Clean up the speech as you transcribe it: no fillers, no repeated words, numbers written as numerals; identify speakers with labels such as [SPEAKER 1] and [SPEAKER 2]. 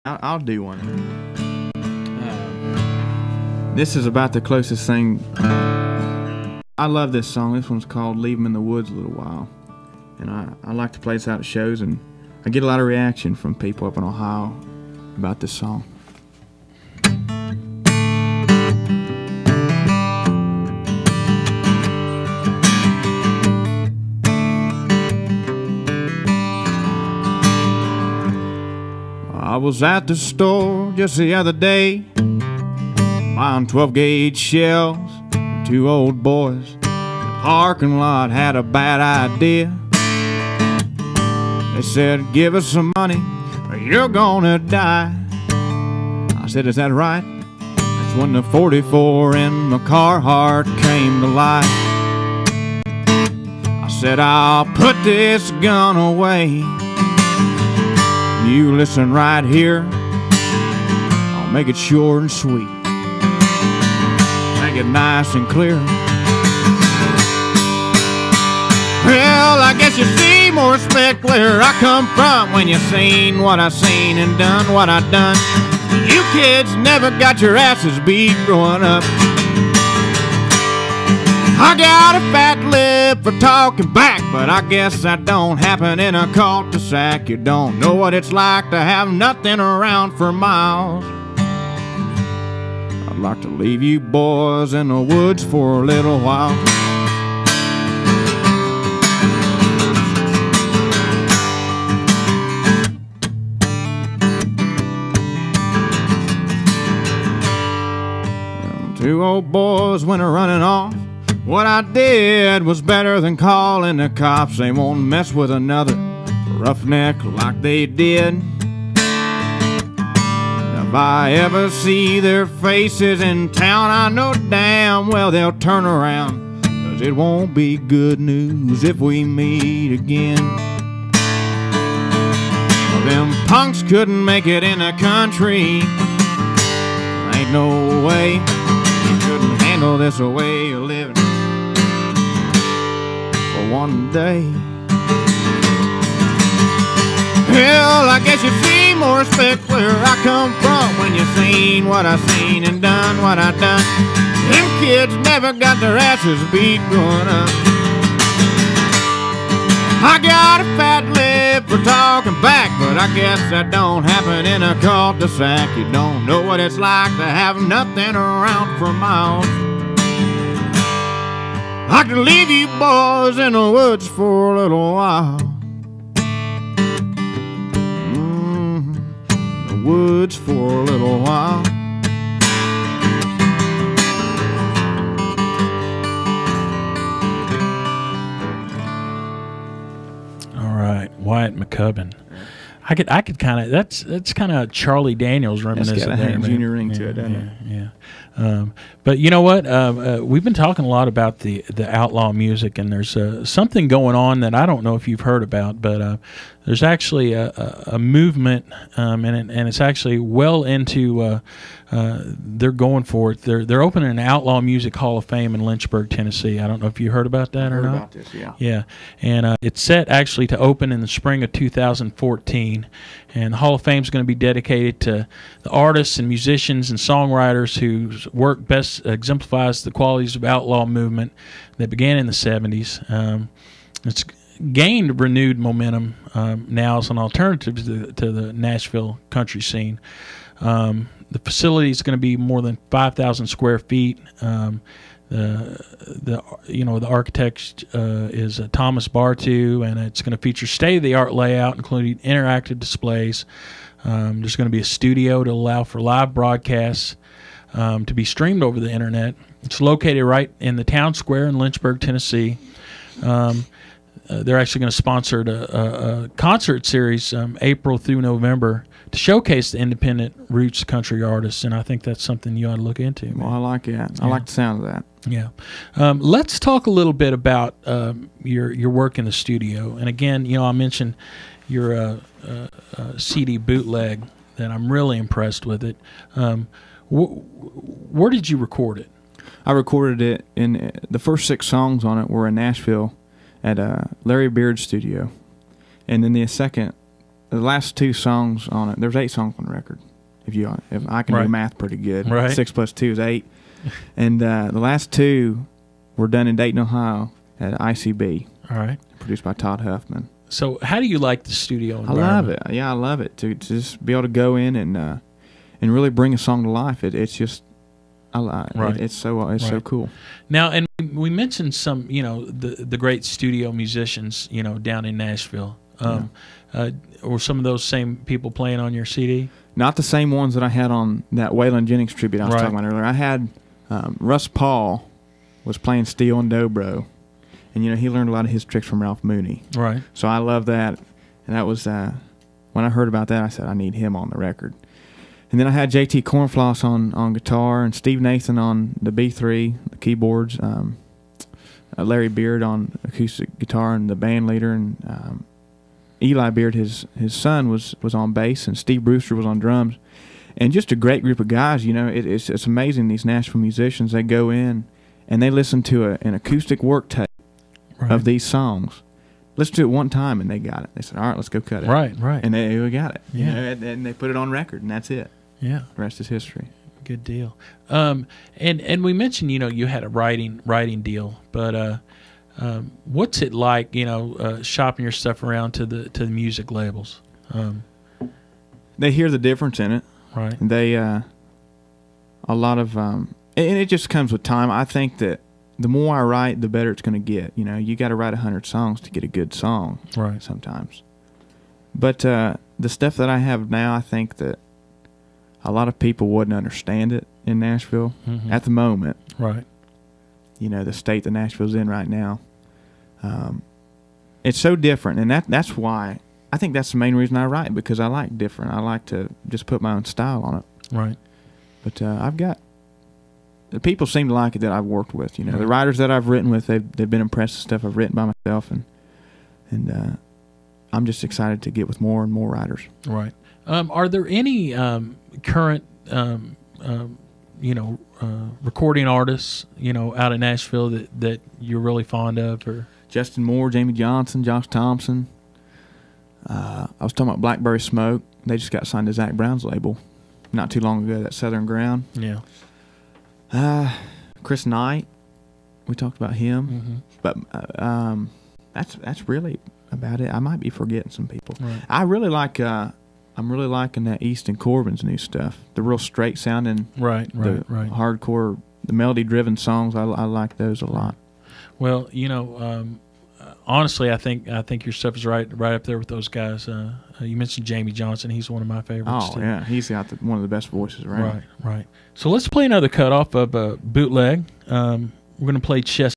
[SPEAKER 1] I'll do one. This is about the closest thing. I love this song. This one's called Leave 'Em in the Woods a Little While. And I like to play this out at shows, and I get a lot of reaction from people up in Ohio about this song. I was at the store just the other day, buying 12-gauge shells for 2 old boys. The parking lot had a bad idea. They said, give us some money or you're gonna die. I said, is that right? That's when the 44 in my Carhartt came to life. I said, I'll put this gun away. You listen right here, I'll make it short and sweet, make it nice and clear. Well, I guess you see more respect where I come from when you seen what I seen and done what I done. You kids never got your asses beat growing up. I got a fat lip for talking back, but I guess that don't happen in a cul-de-sac. You don't know what it's like to have nothing around for miles. I'd like to leave you boys in the woods for a little while. Them 2 old boys went a-running off. What I did was better than calling the cops. They won't mess with another roughneck like they did. Now, if I ever see their faces in town, I know damn well they'll turn around, 'cause it won't be good news if we meet again. Well, them punks couldn't make it in the country. Ain't no way you couldn't handle this way of living one day. Hell, I guess you see more respect where I come from when you seen what I seen and done what I done. Them kids never got their asses beat growing up. I got a fat lip for talking back, but I guess that don't happen in a cul-de-sac. You don't know what it's like to have nothing around for miles. I could leave you boys in the woods for a little while. The woods for a little while.
[SPEAKER 2] All right, Wyatt McCubbin. I could kind of that's kind of Charlie Daniels reminiscent.
[SPEAKER 1] It's got a Hank Jr. ring to it, doesn't it?
[SPEAKER 2] Yeah. But you know what? We've been talking a lot about the outlaw music, and there's something going on that I don't know if you've heard about, but there's actually a movement, and it's actually well into. They're going for it. They're opening an Outlaw Music Hall of Fame in Lynchburg, Tennessee. I don't know if you heard about that or not.
[SPEAKER 1] Heard about this, yeah.
[SPEAKER 2] Yeah, and it's set actually to open in the spring of 2014. And the Hall of Fame is going to be dedicated to the artists and musicians and songwriters whose work best exemplifies the qualities of outlaw movement that began in the 70s. It's gained renewed momentum now as an alternative to the Nashville country scene. The facility is going to be more than 5,000 square feet. The architect is Thomas Bartu, and it's going to feature state-of-the-art layout, including interactive displays. There's going to be a studio to allow for live broadcasts to be streamed over the internet. It's located right in the town square in Lynchburg, Tennessee. They're actually going to sponsor a concert series April through November to showcase the independent roots country artists, and I think that's something you ought to look into.
[SPEAKER 1] Well, I like it. I like the sound of that.
[SPEAKER 2] Yeah. Let's talk a little bit about your work in the studio. And again, I mentioned your CD bootleg that I'm really impressed with it. Where did you record it?
[SPEAKER 1] I recorded it in the first 6 songs on it were in Nashville at Larry Beard's studio, and then the second the last 2 songs on it. There's 8 songs on the record. If I can do math pretty good, 6 plus 2 is 8. And the last 2 were done in Dayton, Ohio, at ICB.
[SPEAKER 2] All right.
[SPEAKER 1] Produced by Todd Huffman.
[SPEAKER 2] So, how do you like the studio environment?
[SPEAKER 1] I love it. Yeah, I love it to just be able to go in and really bring a song to life. It's just, it's so cool.
[SPEAKER 2] Now, and we mentioned some, the great studio musicians, down in Nashville. Were some of those same people playing on your CD?
[SPEAKER 1] Not the same ones that I had on that Waylon Jennings tribute I was talking about earlier. I had Russ Paul was playing steel and dobro, and he learned a lot of his tricks from Ralph Mooney. Right. So I love that, and that was when I heard about that, I said I need him on the record. And then I had JT Cornfloss on guitar, and Steve Nathan on the B3, the keyboards, Larry Beard on acoustic guitar, and the band leader, and Eli Beard, his son, was on bass, and Steve Brewster was on drums, and just a great group of guys. It's amazing, these Nashville musicians. They go in and they listen to an acoustic work tape of these songs. Listen to it one time and they got it. They said, "All right, let's go cut it." Right. And we got it. Yeah. And they put it on record, and that's it. Yeah. The rest is history.
[SPEAKER 2] Good deal. And we mentioned you had a writing deal, but. What's it like, shopping your stuff around to the music labels?
[SPEAKER 1] They hear the difference in it. Right. They a lot of and it just comes with time. I think that the more I write, the better it's going to get. You got to write 100 songs to get a good song. Right. Sometimes. But the stuff that I have now, I think that a lot of people wouldn't understand it in Nashville at the moment. Right. The state that Nashville's in right now. It's so different, and that's why I think that's the main reason I write, because I like different. I like to just put my own style on it. Right. But the people seem to like it that I've worked with. The writers that I've written with, they've been impressed with stuff I've written by myself, and I'm just excited to get with more and more writers. Right.
[SPEAKER 2] Are there any current recording artists, out in Nashville that you're really fond of? Or
[SPEAKER 1] Justin Moore, Jamie Johnson, Josh Thompson. I was talking about Blackberry Smoke. They just got signed to Zach Brown's label not too long ago, that Southern Ground. Yeah. Chris Knight, we talked about him. But that's really about it. I might be forgetting some people. Right. I'm really liking that Easton Corbin's new stuff. The real straight sounding, right. Hardcore, the melody driven songs. I like those a lot.
[SPEAKER 2] Well, honestly, I think your stuff is right up there with those guys. You mentioned Jamie Johnson; he's one of my favorites.
[SPEAKER 1] Oh, too. Yeah, he's got one of the best voices around.
[SPEAKER 2] Right. So let's play another cut off of Bootleg. We're going to play Chest